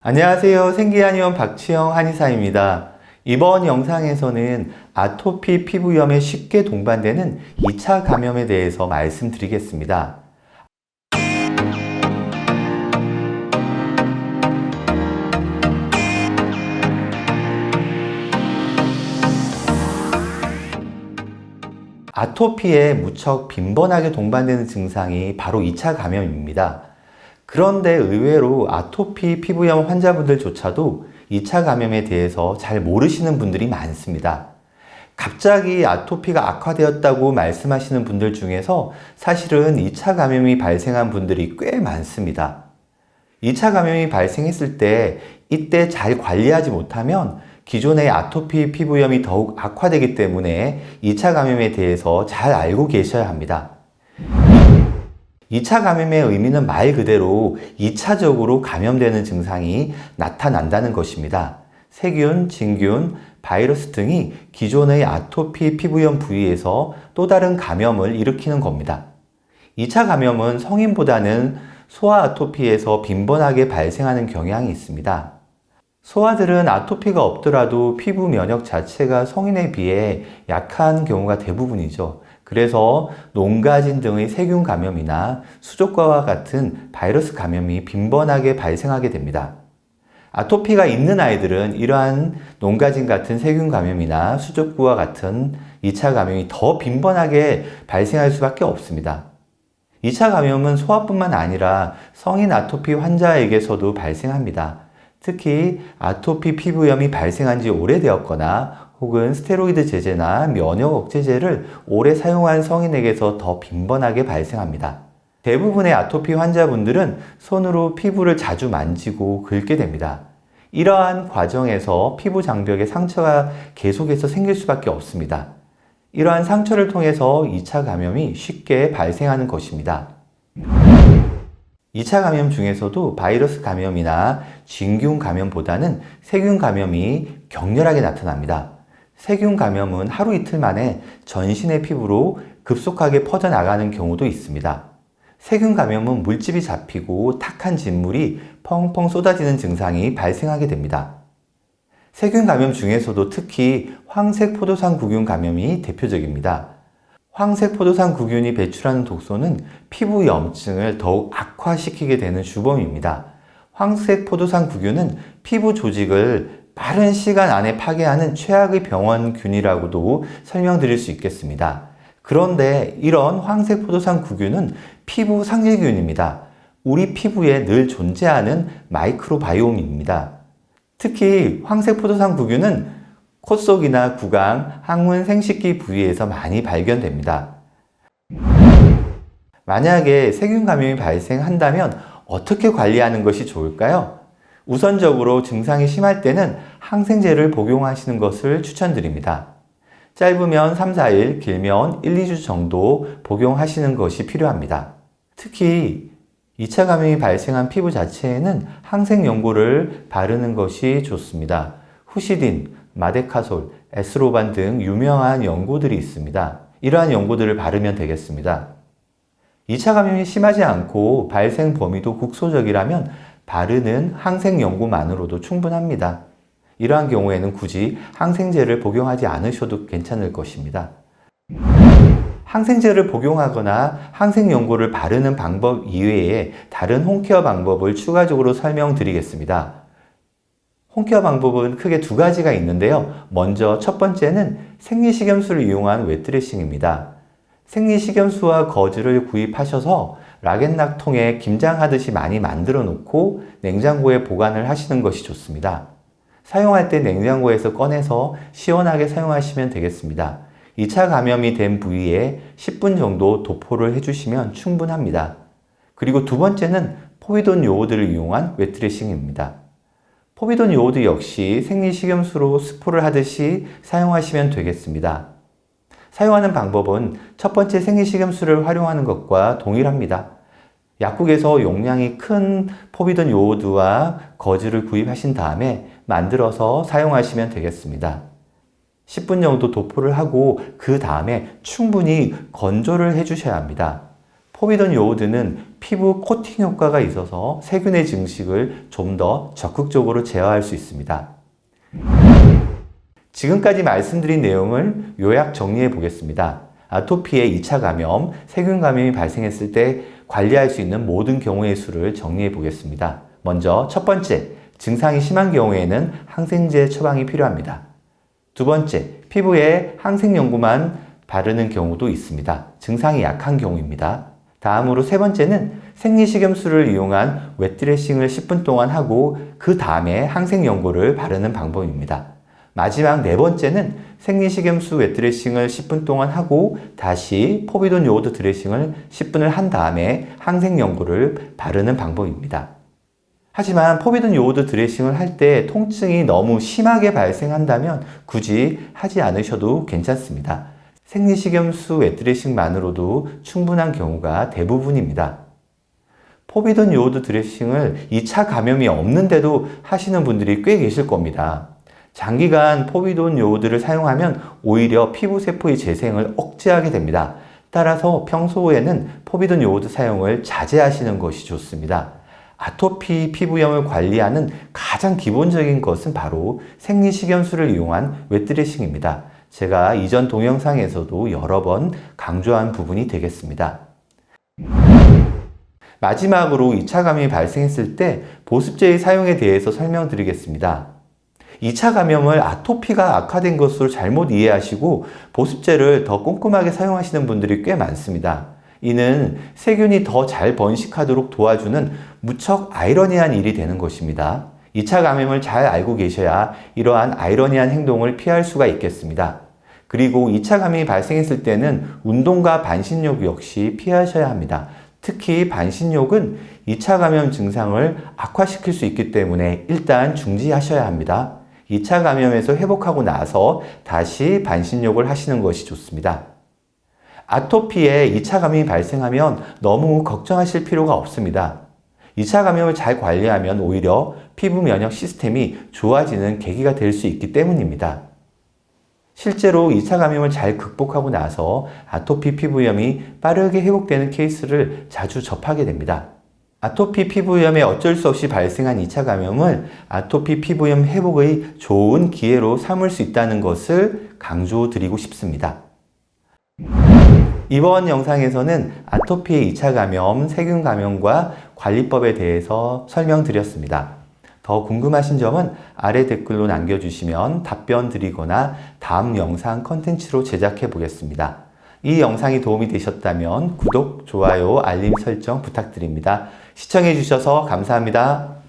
안녕하세요. 생기한의원 박치영 한의사입니다. 이번 영상에서는 아토피 피부염에 쉽게 동반되는 2차 감염에 대해서 말씀드리겠습니다. 아토피에 무척 빈번하게 동반되는 증상이 바로 2차 감염입니다. 그런데 의외로 아토피 피부염 환자분들조차도 2차 감염에 대해서 잘 모르시는 분들이 많습니다. 갑자기 아토피가 악화되었다고 말씀하시는 분들 중에서 사실은 2차 감염이 발생한 분들이 꽤 많습니다. 2차 감염이 발생했을 때 이때 잘 관리하지 못하면 기존의 아토피 피부염이 더욱 악화되기 때문에 2차 감염에 대해서 잘 알고 계셔야 합니다. 2차 감염의 의미는 말 그대로 2차적으로 감염되는 증상이 나타난다는 것입니다. 세균, 진균, 바이러스 등이 기존의 아토피 피부염 부위에서 또 다른 감염을 일으키는 겁니다. 2차 감염은 성인보다는 소아 아토피에서 빈번하게 발생하는 경향이 있습니다. 소아들은 아토피가 없더라도 피부 면역 자체가 성인에 비해 약한 경우가 대부분이죠. 그래서 농가진 등의 세균 감염이나 수족과와 같은 바이러스 감염이 빈번하게 발생하게 됩니다. 아토피가 있는 아이들은 이러한 농가진 같은 세균 감염이나 수족구와 같은 2차 감염이 더 빈번하게 발생할 수밖에 없습니다. 2차 감염은 소아뿐만 아니라 성인 아토피 환자에게서도 발생합니다. 특히 아토피 피부염이 발생한 지 오래되었거나 혹은 스테로이드 제제나 면역 억제제를 오래 사용한 성인에게서 더 빈번하게 발생합니다. 대부분의 아토피 환자분들은 손으로 피부를 자주 만지고 긁게 됩니다. 이러한 과정에서 피부 장벽에 상처가 계속해서 생길 수밖에 없습니다. 이러한 상처를 통해서 2차 감염이 쉽게 발생하는 것입니다. 2차 감염 중에서도 바이러스 감염이나 진균 감염보다는 세균 감염이 격렬하게 나타납니다. 세균 감염은 하루 이틀 만에 전신의 피부로 급속하게 퍼져나가는 경우도 있습니다. 세균 감염은 물집이 잡히고 탁한 진물이 펑펑 쏟아지는 증상이 발생하게 됩니다. 세균 감염 중에서도 특히 황색 포도상 구균 감염이 대표적입니다. 황색 포도상 구균이 배출하는 독소는 피부 염증을 더욱 악화시키게 되는 주범입니다. 황색 포도상 구균은 피부 조직을 빠른 시간 안에 파괴하는 최악의 병원균이라고도 설명드릴 수 있겠습니다. 그런데 이런 황색 포도상 구균은 피부 상실균입니다. 우리 피부에 늘 존재하는 마이크로바이옴입니다. 특히 황색 포도상 구균은 콧속이나 구강, 항문 생식기 부위에서 많이 발견됩니다. 만약에 세균 감염이 발생한다면 어떻게 관리하는 것이 좋을까요? 우선적으로 증상이 심할 때는 항생제를 복용하시는 것을 추천드립니다. 짧으면 3, 4일, 길면 1, 2주 정도 복용하시는 것이 필요합니다. 특히 2차 감염이 발생한 피부 자체에는 항생연고를 바르는 것이 좋습니다. 후시딘, 마데카솔, 에스로반 등 유명한 연고들이 있습니다. 이러한 연고들을 바르면 되겠습니다. 2차 감염이 심하지 않고 발생 범위도 국소적이라면 바르는 항생 연고만으로도 충분합니다. 이러한 경우에는 굳이 항생제를 복용하지 않으셔도 괜찮을 것입니다. 항생제를 복용하거나 항생 연고를 바르는 방법 이외에 다른 홈케어 방법을 추가적으로 설명드리겠습니다. 홈케어 방법은 크게 두 가지가 있는데요. 먼저 첫 번째는 생리식염수를 이용한 웨트드레싱입니다. 생리식염수와 거즈를 구입하셔서 락앤락통에 김장하듯이 많이 만들어 놓고 냉장고에 보관을 하시는 것이 좋습니다. 사용할 때 냉장고에서 꺼내서 시원하게 사용하시면 되겠습니다. 2차 감염이 된 부위에 10분 정도 도포를 해주시면 충분합니다. 그리고 두 번째는 포비돈 요오드를 이용한 웨트드레싱입니다. 포비돈 요오드 역시 생리식염수로 스프를 하듯이 사용하시면 되겠습니다. 사용하는 방법은 첫 번째 생리식염수를 활용하는 것과 동일합니다. 약국에서 용량이 큰 포비돈 요오드와 거즈를 구입하신 다음에 만들어서 사용하시면 되겠습니다. 10분 정도 도포를 하고 그 다음에 충분히 건조를 해주셔야 합니다. 포비돈 요오드는 피부 코팅 효과가 있어서 세균의 증식을 좀 더 적극적으로 제어할 수 있습니다. 지금까지 말씀드린 내용을 요약 정리해 보겠습니다. 아토피의 2차 감염, 세균 감염이 발생했을 때 관리할 수 있는 모든 경우의 수를 정리해 보겠습니다. 먼저 첫 번째, 증상이 심한 경우에는 항생제 처방이 필요합니다. 두 번째, 피부에 항생 연고만 바르는 경우도 있습니다. 증상이 약한 경우입니다. 다음으로 세 번째는 생리식염수를 이용한 웻드레싱을 10분 동안 하고 그 다음에 항생 연고를 바르는 방법입니다. 마지막 네 번째는 생리식염수 웻드레싱을 10분 동안 하고 다시 포비돈 요오드 드레싱을 10분을 한 다음에 항생 연고를 바르는 방법입니다. 하지만 포비돈 요오드 드레싱을 할 때 통증이 너무 심하게 발생한다면 굳이 하지 않으셔도 괜찮습니다. 생리식염수 웻드레싱만으로도 충분한 경우가 대부분입니다. 포비돈 요오드 드레싱을 2차 감염이 없는데도 하시는 분들이 꽤 계실 겁니다. 장기간 포비돈 요오드를 사용하면 오히려 피부 세포의 재생을 억제하게 됩니다. 따라서 평소에는 포비돈 요오드 사용을 자제하시는 것이 좋습니다. 아토피 피부염을 관리하는 가장 기본적인 것은 바로 생리식염수를 이용한 웻드레싱입니다. 제가 이전 동영상에서도 여러 번 강조한 부분이 되겠습니다. 마지막으로 2차 감염이 발생했을 때 보습제의 사용에 대해서 설명드리겠습니다. 2차 감염을 아토피가 악화된 것으로 잘못 이해하시고 보습제를 더 꼼꼼하게 사용하시는 분들이 꽤 많습니다. 이는 세균이 더 잘 번식하도록 도와주는 무척 아이러니한 일이 되는 것입니다. 2차 감염을 잘 알고 계셔야 이러한 아이러니한 행동을 피할 수가 있겠습니다. 그리고 2차 감염이 발생했을 때는 운동과 반신욕 역시 피하셔야 합니다. 특히 반신욕은 2차 감염 증상을 악화시킬 수 있기 때문에 일단 중지하셔야 합니다. 2차 감염에서 회복하고 나서 다시 반신욕을 하시는 것이 좋습니다. 아토피에 2차 감염이 발생하면 너무 걱정하실 필요가 없습니다. 2차 감염을 잘 관리하면 오히려 피부 면역 시스템이 좋아지는 계기가 될 수 있기 때문입니다. 실제로 2차 감염을 잘 극복하고 나서 아토피 피부염이 빠르게 회복되는 케이스를 자주 접하게 됩니다. 아토피 피부염에 어쩔 수 없이 발생한 2차 감염을 아토피 피부염 회복의 좋은 기회로 삼을 수 있다는 것을 강조드리고 싶습니다. 이번 영상에서는 아토피의 2차 감염, 세균 감염과 관리법에 대해서 설명드렸습니다. 더 궁금하신 점은 아래 댓글로 남겨주시면 답변 드리거나 다음 영상 컨텐츠로 제작해 보겠습니다. 이 영상이 도움이 되셨다면 구독, 좋아요, 알림 설정 부탁드립니다. 시청해 주셔서 감사합니다.